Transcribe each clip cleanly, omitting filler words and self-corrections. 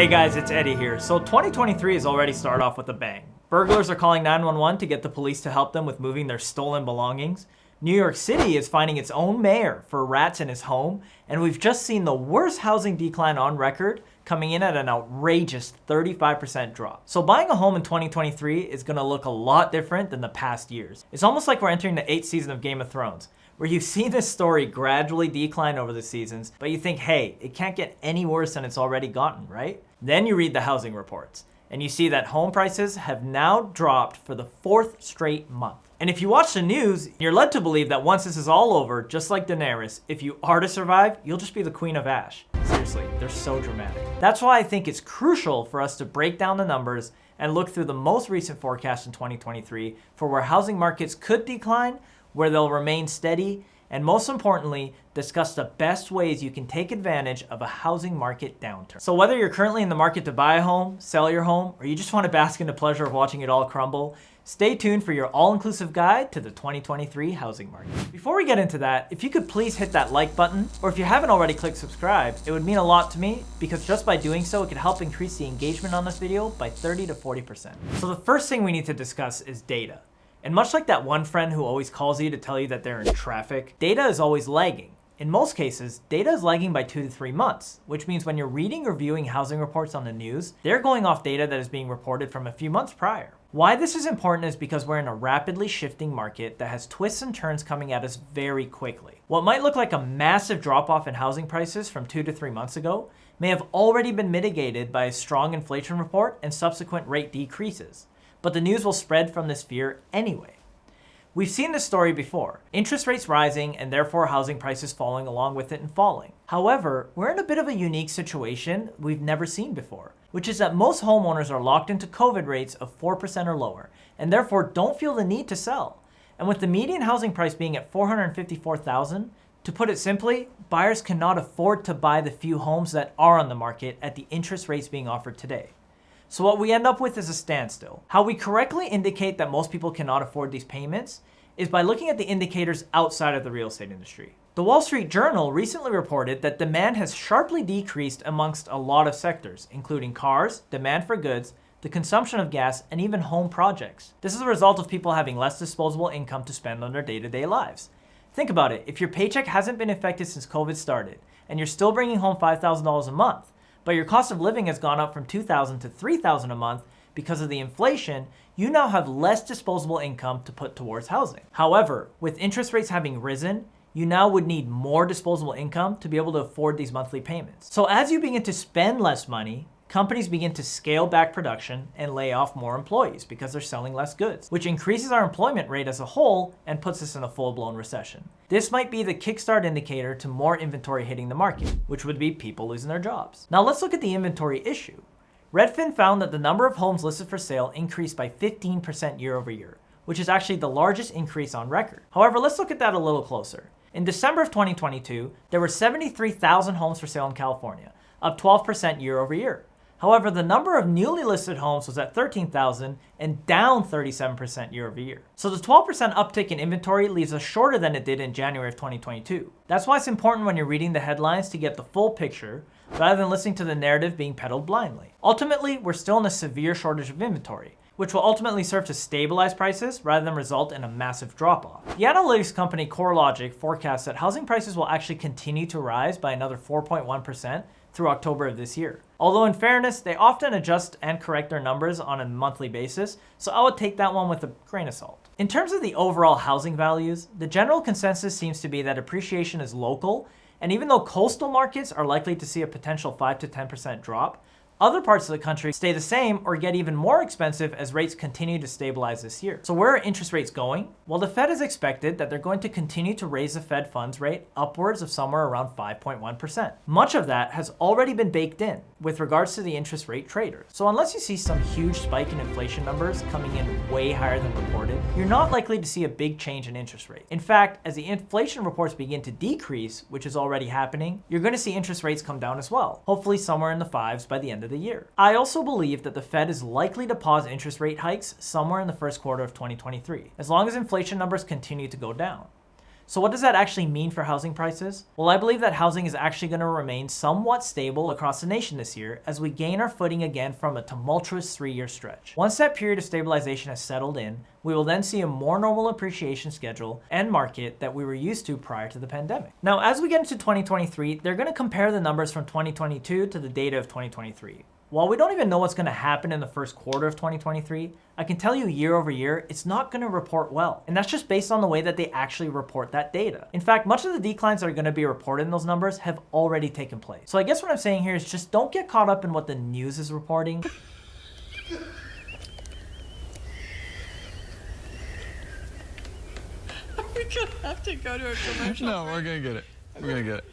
Hey guys, it's Eddie here. So 2023 has already started off with a bang. Burglars are calling 911 to get the police to help them with moving their stolen belongings. New York City is finding its own mayor for rats in his home, and we've just seen the worst housing decline on record, coming in at an outrageous 35% drop. So buying a home in 2023 is going to look a lot different than the past years. It's almost like we're entering the 8th season of Game of Thrones, where you've seen this story gradually decline over the seasons, but you think, hey, it can't get any worse than it's already gotten, right? Then you read the housing reports, and you see that home prices have now dropped for the 4th straight month. And if you watch the news, you're led to believe that once this is all over, just like Daenerys, if you are to survive, you'll just be the Queen of Ash. Seriously, they're so dramatic. That's why I think it's crucial for us to break down the numbers and look through the most recent forecast in 2023 for where housing markets could decline, where they'll remain steady, and most importantly, discuss the best ways you can take advantage of a housing market downturn. So whether you're currently in the market to buy a home, sell your home, or you just want to bask in the pleasure of watching it all crumble, stay tuned for your all-inclusive guide to the 2023 housing market. Before we get into that, if you could please hit that like button, or if you haven't already clicked subscribe, it would mean a lot to me because just by doing so, it could help increase the engagement on this video by 30 to 40%. So the first thing we need to discuss is data. And much like that one friend who always calls you to tell you that they're in traffic, data is always lagging. In most cases, data is lagging by 2 to 3 months, which means when you're reading or viewing housing reports on the news, they're going off data that is being reported from a few months prior. Why this is important is because we're in a rapidly shifting market that has twists and turns coming at us very quickly. What might look like a massive drop-off in housing prices from 2 to 3 months ago may have already been mitigated by a strong inflation report and subsequent rate decreases. But the news will spread from this fear anyway. We've seen this story before. Interest rates rising and therefore housing prices falling along with it and falling. However, we're in a bit of a unique situation we've never seen before, which is that most homeowners are locked into COVID rates of 4% or lower and therefore don't feel the need to sell. And with the median housing price being at $454,000, to put it simply, buyers cannot afford to buy the few homes that are on the market at the interest rates being offered today. So what we end up with is a standstill. How we correctly indicate that most people cannot afford these payments is by looking at the indicators outside of the real estate industry. The Wall Street Journal recently reported that demand has sharply decreased amongst a lot of sectors, including cars, demand for goods, the consumption of gas, and even home projects. This is a result of people having less disposable income to spend on their day-to-day lives. Think about it, if your paycheck hasn't been affected since COVID started, and you're still bringing home $5,000 a month, but your cost of living has gone up from $2,000 to $3,000 a month because of the inflation, you now have less disposable income to put towards housing. However, with interest rates having risen, you now would need more disposable income to be able to afford these monthly payments. So as you begin to spend less money, companies begin to scale back production and lay off more employees because they're selling less goods, which increases our employment rate as a whole and puts us in a full-blown recession. This might be the kickstart indicator to more inventory hitting the market, which would be people losing their jobs. Now let's look at the inventory issue. Redfin found that the number of homes listed for sale increased by 15% year over year, which is actually the largest increase on record. However, let's look at that a little closer. In December of 2022, there were 73,000 homes for sale in California, up 12% year over year. However, the number of newly listed homes was at 13,000 and down 37% year over year. So the 12% uptick in inventory leaves us shorter than it did in January of 2022. That's why it's important when you're reading the headlines to get the full picture rather than listening to the narrative being peddled blindly. Ultimately, we're still in a severe shortage of inventory, which will ultimately serve to stabilize prices rather than result in a massive drop-off. The analytics company CoreLogic forecasts that housing prices will actually continue to rise by another 4.1% through October of this year. Although in fairness, they often adjust and correct their numbers on a monthly basis, so I would take that one with a grain of salt. In terms of the overall housing values, the general consensus seems to be that appreciation is local, and even though coastal markets are likely to see a potential 5 to 10% drop, other parts of the country stay the same or get even more expensive as rates continue to stabilize this year. So where are interest rates going? Well, the Fed has expected that they're going to continue to raise the Fed funds rate upwards of somewhere around 5.1%. Much of that has already been baked in with regards to the interest rate traders. So unless you see some huge spike in inflation numbers coming in way higher than reported, you're not likely to see a big change in interest rate. In fact, as the inflation reports begin to decrease, which is already happening, you're going to see interest rates come down as well, hopefully somewhere in the 5s by the end of the year. I also believe that the Fed is likely to pause interest rate hikes somewhere in the first quarter of 2023, as long as inflation numbers continue to go down. So what does that actually mean for housing prices? Well, I believe that housing is actually going to remain somewhat stable across the nation this year as we gain our footing again from a tumultuous 3-year stretch. Once that period of stabilization has settled in, we will then see a more normal appreciation schedule and market that we were used to prior to the pandemic. Now, as we get into 2023, they're going to compare the numbers from 2022 to the data of 2023. While we don't even know what's going to happen in the first quarter of 2023, I can tell you year over year, it's not going to report well. And that's just based on the way that they actually report that data. In fact, much of the declines that are going to be reported in those numbers have already taken place. So I guess what I'm saying here is just don't get caught up in what the news is reporting. We're gonna have to go to a commercial. No, we're gonna get it. We're gonna get it.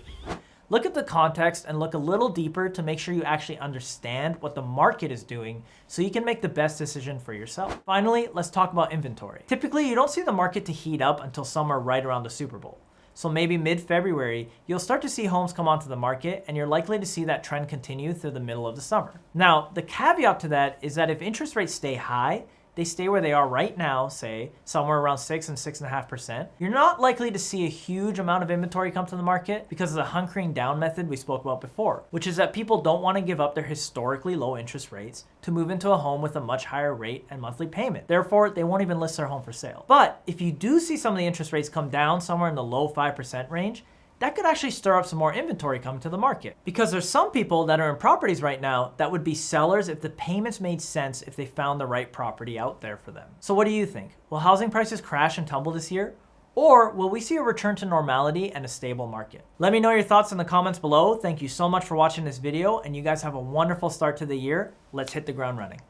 Look at the context and look a little deeper to make sure you actually understand what the market is doing so you can make the best decision for yourself. Finally, let's talk about inventory. Typically, you don't see the market to heat up until somewhere right around the Super Bowl. So maybe mid-February, you'll start to see homes come onto the market and you're likely to see that trend continue through the middle of the summer. Now, the caveat to that is that if interest rates stay high, they stay where they are right now, say somewhere around 6 and 6.5%, you're not likely to see a huge amount of inventory come to the market because of the hunkering down method we spoke about before, which is that people don't want to give up their historically low interest rates to move into a home with a much higher rate and monthly payment. Therefore, they won't even list their home for sale. But if you do see some of the interest rates come down somewhere in the low 5% range, that could actually stir up some more inventory coming to the market. Because there's some people that are in properties right now that would be sellers if the payments made sense if they found the right property out there for them. So what do you think? Will housing prices crash and tumble this year? Or will we see a return to normality and a stable market? Let me know your thoughts in the comments below. Thank you so much for watching this video, and you guys have a wonderful start to the year. Let's hit the ground running.